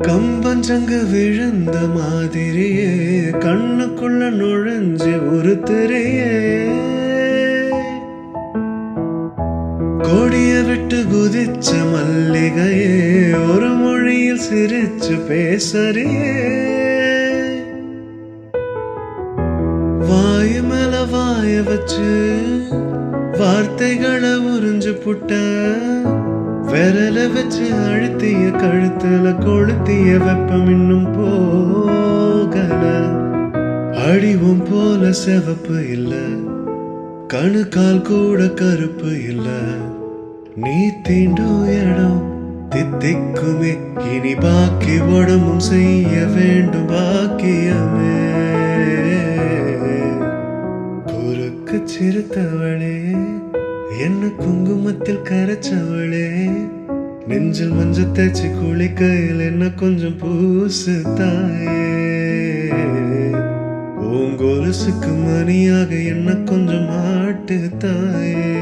கம்பஞ்சங்க விழுந்த மாதிரியே கண்ணுக்குள்ள நுழைஞ்சு ஒரு திரையே கொடிய விட்டு குதிச்ச மல்லிகையே ஒரு மொழியில் சிரிச்சு பேசறியே வாய மேல வாய வச்சு வார்த்தைகளை உறிஞ்சு புட்ட விரல வச்சு அழுத்திய கழுத்துல கொளுத்திய வெப்பம் இன்னும் போகல அடிவும் போல செவப்பு இல்ல கணுக்கால் கூட கருப்பு இல்ல நீ தீண்டும் இடம் தித்திக்குமே இனி பாக்கி உடம்பும் செய்ய வேண்டும் பாக்கியமே குறுக்கு சிறுத்தவளே என்ன குங்குமத்தில் கரைச்சவளே நெஞ்சில் மஞ்ச தேய்ச்சி குளிக்கையில் என்ன கொஞ்சம் பூசு தாயே உங்கொலுசுக்கு மணியாக என்ன கொஞ்சம் மாட்டு தாயே